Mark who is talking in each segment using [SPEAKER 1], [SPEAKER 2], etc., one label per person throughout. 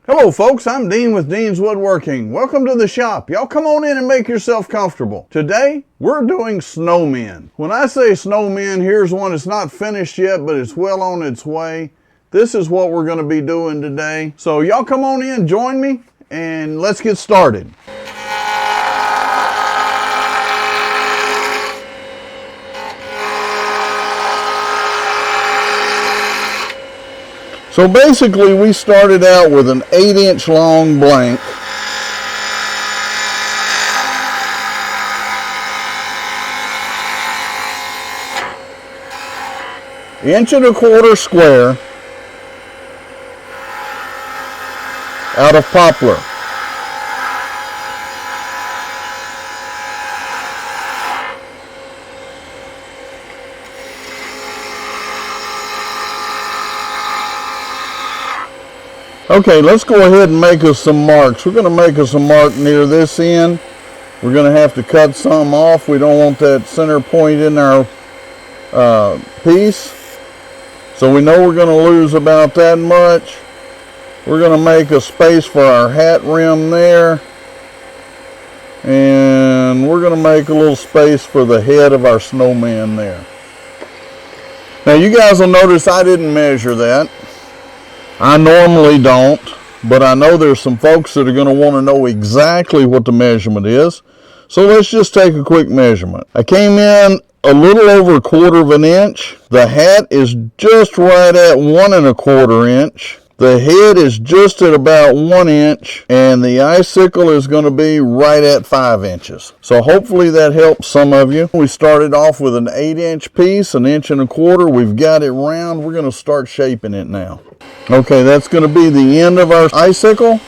[SPEAKER 1] Hello folks, I'm Dean with Dean's Woodworking. Welcome to the shop. Y'all come on in and make yourself comfortable. Today, we're doing snowmen. When I say snowmen, here's one that's not finished yet, but it's well on its way. This is what we're going to be doing today. So y'all come on in, join me, and let's get started. So basically we started out with an 8-inch long blank. Inch and a quarter square out of poplar. Okay, let's go ahead and make us some marks. We're going to make us a mark near this end. We're going to have to cut some off. We don't want that center point in our piece. So we know we're going to lose about that much. We're going to make a space for our hat rim there. And we're going to make a little space for the head of our snowman there. Now you guys will notice I didn't measure that. I normally don't, but I know there's some folks that are going to want to know exactly what the measurement is. So let's just take a quick measurement. I came in a little over 1/4 of an inch. The hat is just right at 1 1/4 inch. The head is just at about 1 inch, and the icicle is going to be right at 5 inches. So hopefully that helps some of you. We started off with an 8-inch piece, 1 1/4 inches. We've got it round. We're going to start shaping it now. Okay, that's going to be the end of our icicle.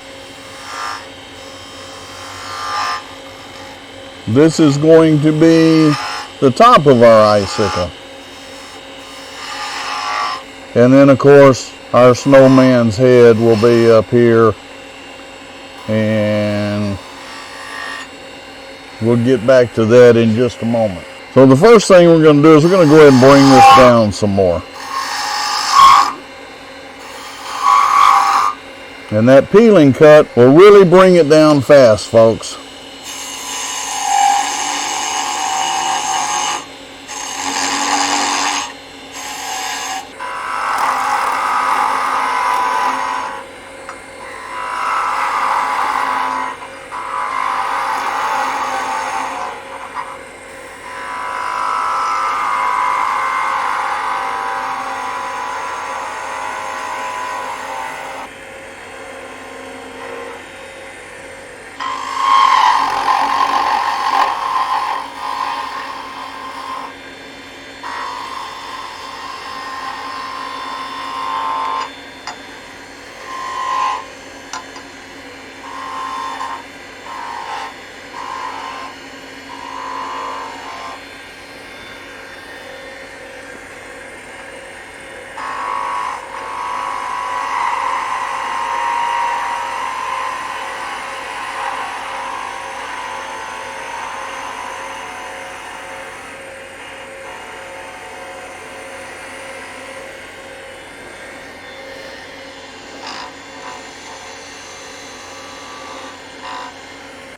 [SPEAKER 1] This is going to be the top of our icicle. And then, of course, our snowman's head will be up here. And we'll get back to that in just a moment. So the first thing we're going to do is we're going to go ahead and bring this down some more. And that peeling cut will really bring it down fast, folks.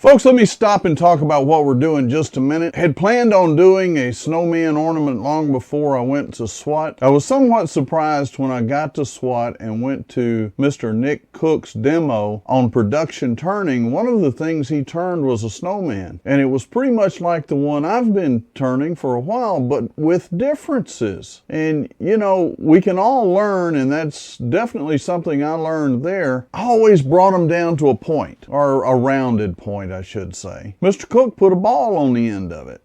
[SPEAKER 1] Folks, let me stop and talk about what we're doing just a minute. Had planned on doing a snowman ornament long before I went to SWAT. I was somewhat surprised when I got to SWAT and went to Mr. Nick Cook's demo on production turning. One of the things he turned was a snowman, and it was pretty much like the one I've been turning for a while, but with differences. And you know, we can all learn, and that's definitely something I learned there. I always brought them down to a point, or a rounded point, I should say. Mr. Cook put a ball on the end of it.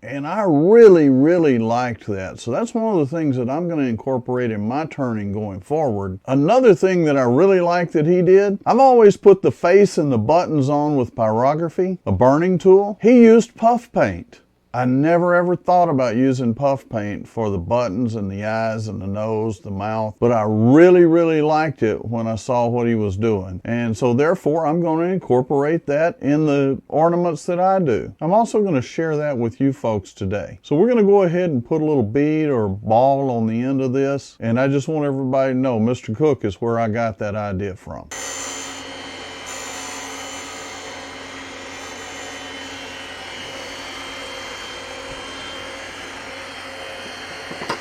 [SPEAKER 1] And I really liked that. So that's one of the things that I'm going to incorporate in my turning going forward. Another thing that I really like that he did, I've always put the face and the buttons on with pyrography, a burning tool. He used puff paint. I never ever thought about using puff paint for the buttons and the eyes and the nose, the mouth, but I really liked it when I saw what he was doing. And so therefore I'm going to incorporate that in the ornaments that I do. I'm also going to share that with you folks today. So we're going to go ahead and put a little bead or ball on the end of this, and I just want everybody to know Mr. Cook is where I got that idea from.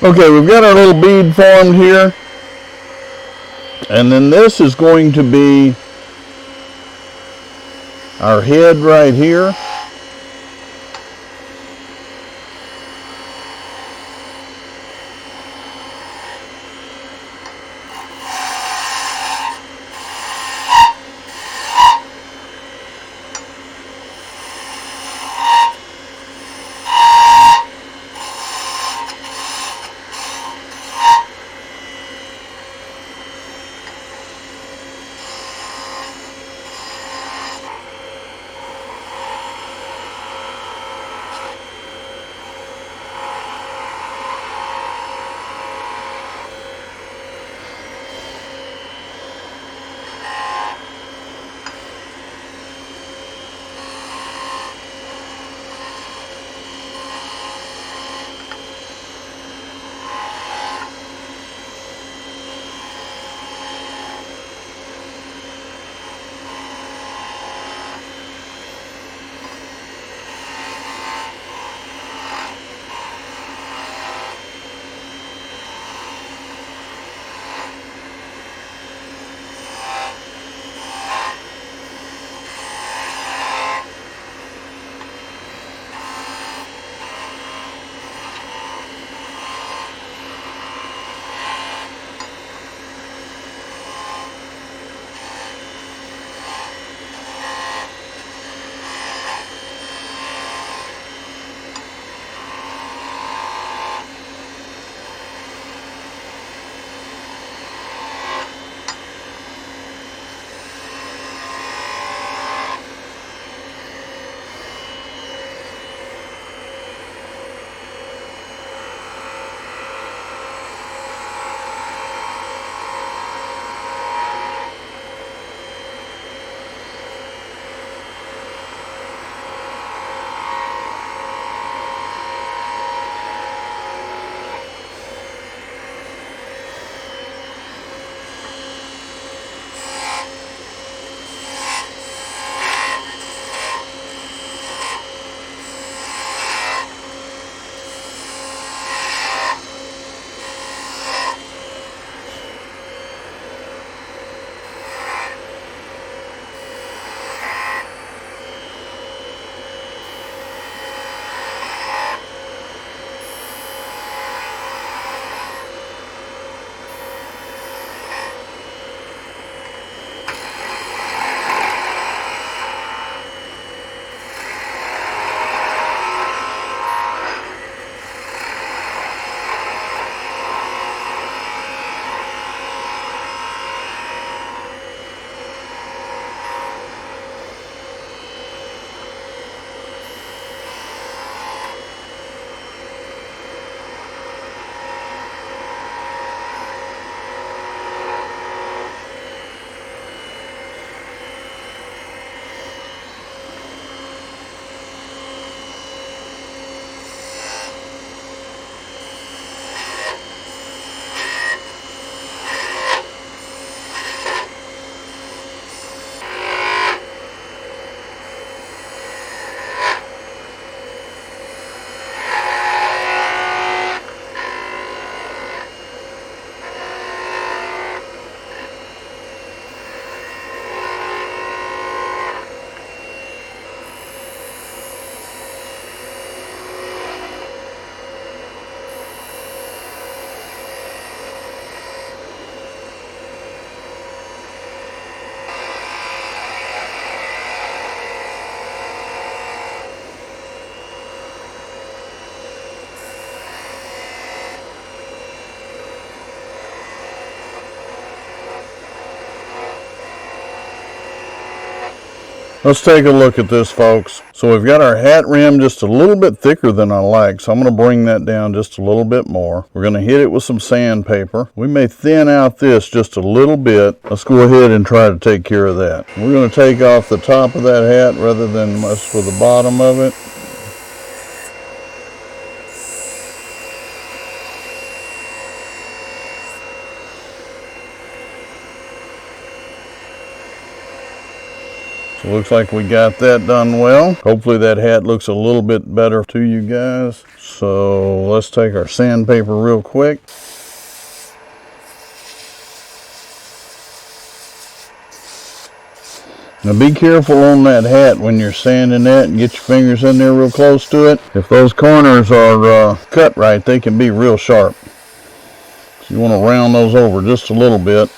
[SPEAKER 1] Okay, we've got our little bead formed here. And then this is going to be our head right here. Let's take a look at this, folks. So we've got our hat rim just a little bit thicker than I like, so I'm going to bring that down just a little bit more. We're going to hit it with some sandpaper. We may thin out this just a little bit. Let's go ahead and try to take care of that. We're going to take off the top of that hat rather than mess with the bottom of it. So it looks like we got that done well. Hopefully that hat looks a little bit better to you guys. So let's take our sandpaper real quick. Now be careful on that hat when you're sanding that, and get your fingers in there real close to it. If those corners are cut right, they can be real sharp. So you want to round those over just a little bit.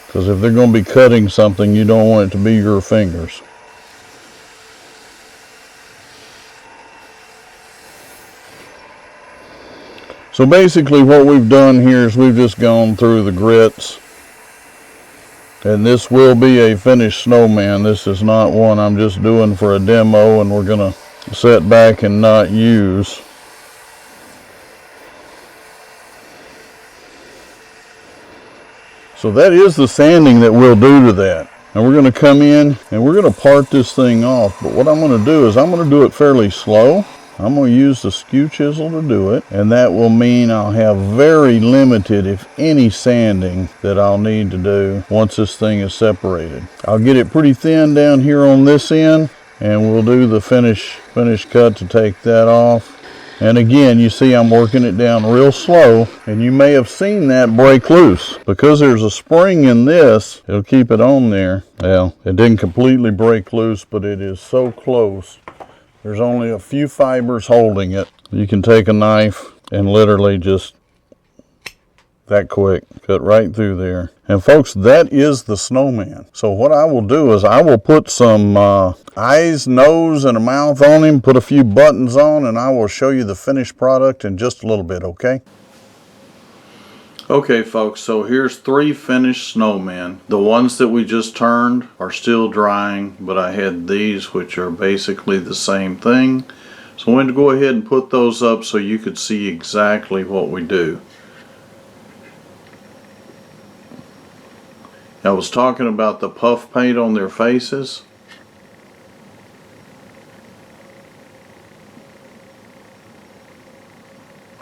[SPEAKER 1] Because if they're going to be cutting something, you don't want it to be your fingers. So basically what we've done here is we've just gone through the grits. And this will be a finished snowman. This is not one I'm just doing for a demo and we're going to set back and not use. So that is the sanding that we'll do to that. And we're going to come in and we're going to part this thing off. But what I'm going to do is I'm going to do it fairly slow. I'm going to use the skew chisel to do it, and that will mean I'll have very limited, if any, sanding that I'll need to do once this thing is separated. I'll get it pretty thin down here on this end, and we'll do the finish cut to take that off. And again, you see I'm working it down real slow, and you may have seen that break loose. Because there's a spring in this, it'll keep it on there. Well, it didn't completely break loose, but it is so close. There's only a few fibers holding it. You can take a knife and literally just that quick cut right through there. And folks, that is the snowman. So what I will do is I will put some eyes, nose, and a mouth on him, put a few buttons on, and I will show you the finished product in just a little bit, okay? Okay folks, so here's 3 finished snowmen. The ones that we just turned are still drying, but I had these which are basically the same thing. So I wanted to go ahead and put those up so you could see exactly what we do. I was talking about the puff paint on their faces.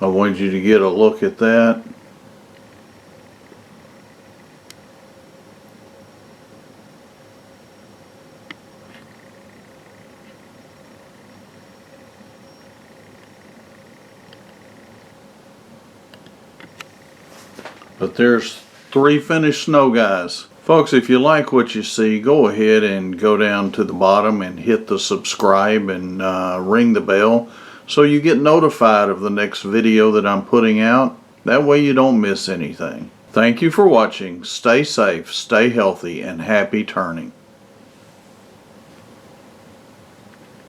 [SPEAKER 1] I wanted you to get a look at that. But there's 3 finished snow guys. Folks, if you like what you see, go ahead and go down to the bottom and hit the subscribe and ring the bell so you get notified of the next video that I'm putting out. That way you don't miss anything. Thank you for watching. Stay safe, stay healthy, and happy turning.